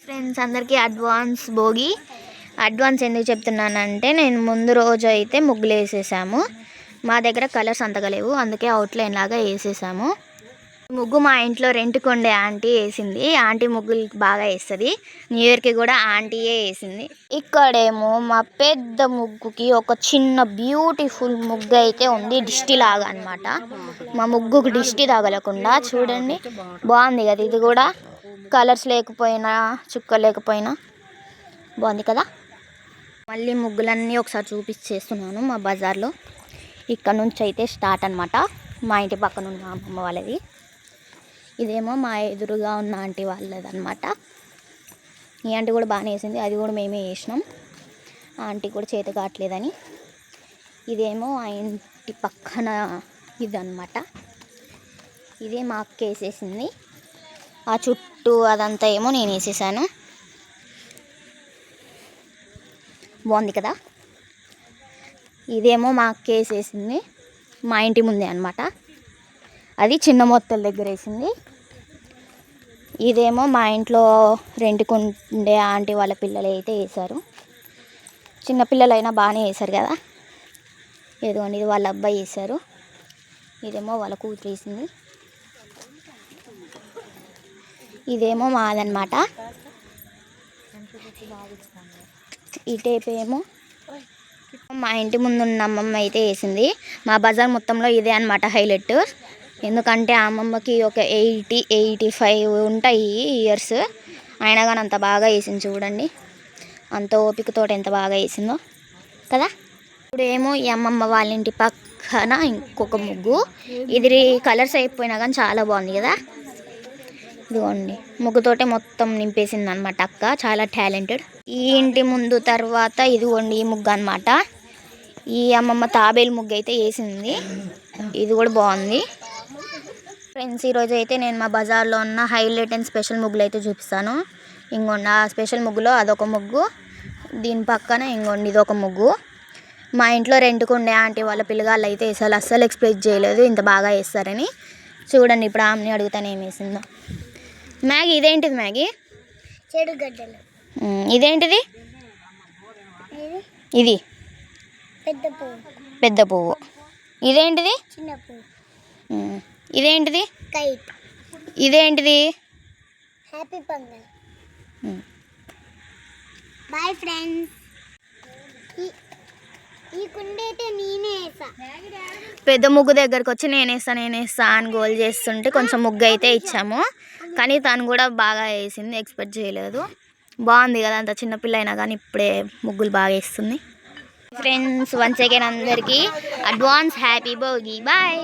Friends అందరికీ advance Bhogi. Advance ఎందుకు చెప్తున్నానంటే నేను ముందు రోజు అయితే ముగ్గులు వేసేసాము. మా దగ్గర కలర్స్ అంతగా లేవు, అందుకే అవుట్లైన్ లాగా వేసేసాము. ముగ్గు మా ఇంట్లో రెంట్కి ఉండే ఆంటీ వేసింది. ఆంటీ ముగ్గులు బాగా వేస్తుంది. న్యూ ఇయర్కి కూడా ఆంటీయే వేసింది. ఇక్కడేమో మా పెద్ద ముగ్గుకి ఒక చిన్న బ్యూటిఫుల్ ముగ్గు అయితే ఉంది, దిష్టి లాగా అనమాట. మా ముగ్గుకు దిష్టి తగలకుండా చూడండి, బాగుంది కదా. ఇది కూడా కలర్స్ లేకపోయినా చుక్క లేకపోయినా బాగుంది కదా. మళ్ళీ ముగ్గులన్నీ ఒకసారి చూపించేస్తున్నాను మా బజార్లో. ఇక్కడ నుంచి అయితే స్టార్ట్ అనమాట. మా ఇంటి పక్కన ఉన్న అమ్మమ్మ వాళ్ళది. ఇదేమో మా ఎదురుగా ఉన్న ఆంటీ వాళ్ళది అనమాట. ఈ ఆంటీ కూడా బాగానే వేసింది, అది కూడా మేమే వేసినాం. ఆంటీ కూడా చేత కావట్లేదని. ఇదేమో ఆ ఇంటి పక్కన ఇది అనమాట. ఇదే మా అక్క వేసేసింది. ఆ చుట్టూ అదంతా ఏమో నేను వేసేసాను. బాగుంది కదా. ఇదేమో మా అక్క వేసేసింది, మా ఇంటి ముందే అనమాట. అది చిన్న మొత్తల దగ్గర వేసింది. ఇదేమో మా ఇంట్లో రెంట్కుండే ఆంటీ వాళ్ళ పిల్లలు అయితే వేశారు. చిన్నపిల్లలైనా బాగానే వేశారు కదా. ఏదోండి, ఇది వాళ్ళ అబ్బాయి వేశారు. ఇదేమో వాళ్ళ కూతురు వేసింది. ఇదేమో మాదనమాట. ఈ టైప్ ఏమో మా ఇంటి ముందు ఉన్న అమ్మమ్మ అయితే వేసింది. మా బజార్ మొత్తంలో ఇదే అనమాట హైలైట్. ఎందుకంటే ఆ అమ్మమ్మకి ఒక 80-85 ఉంటాయి ఇయర్స్. అయినా కానీ అంత బాగా వేసింది చూడండి. అంత ఓపికతో ఎంత బాగా వేసిందో కదా. ఇప్పుడు ఏమో ఈ అమ్మమ్మ వాళ్ళ ఇంటి పక్కన ఇంకొక ముగ్గు. ఇది కలర్స్ అయిపోయినా కానీ చాలా బాగుంది కదా. ఇదిగోండి, ముగ్గుతోటే మొత్తం నింపేసింది అనమాట అక్క, చాలా టాలెంటెడ్. ఈ ఇంటి ముందు తర్వాత ఇదిగోండి ఈ ముగ్గు అనమాట. ఈ అమ్మమ్మ తాబేలు ముగ్గు అయితే వేసింది. ఇది కూడా బాగుంది. ఫ్రెండ్స్, ఈరోజు అయితే నేను మా బజార్లో ఉన్న హైలైట్ అండ్ స్పెషల్ ముగ్గులు అయితే చూపిస్తాను. ఇంకోండి ఆ స్పెషల్ ముగ్గులో అదొక ముగ్గు, దీని పక్కన ఇంకోండి ఇదొక ముగ్గు. మా ఇంట్లో రెంట్కుండే ఆంటీ వాళ్ళ పిల్లగాళ్ళు అయితే అస్సలు ఎక్స్పెక్ట్ చేయలేదు ఇంత బాగా వేస్తారని. చూడండి, ఇప్పుడు ఆమెని అడుగుతాను ఏం వేసిందో. మ్యాగీ, ఇదేంటిది మ్యాగీ? చెడుగడ్డలు. ఇదేంటిది? ఇది పెద్ద పువ్వు. ఇదేంటిది? చిన్న పువ్వు. ఇదేంటిది? కైట్. ఇదేంటిది? హ్యాపీ పొంగల్. Boy friends. ఈ కుండైతే నేనే వేసా. పెద్ద ముగ్గు దగ్గరకు వచ్చి నేనేస్తా అని గోల్ చేస్తుంటే కొంచెం ముగ్గు అయితే ఇచ్చాము. కానీ తను కూడా బాగా వేసింది, ఎక్స్పెక్ట్ చేయలేదు. బాగుంది కదా, అంత చిన్నపిల్ల అయినా కానీ ఇప్పుడే ముగ్గులు బాగా వేస్తుంది. ఫ్రెండ్స్, వన్స్ అగైన్ అందరికీ అడ్వాన్స్ హ్యాపీ భోగి. బాయ్.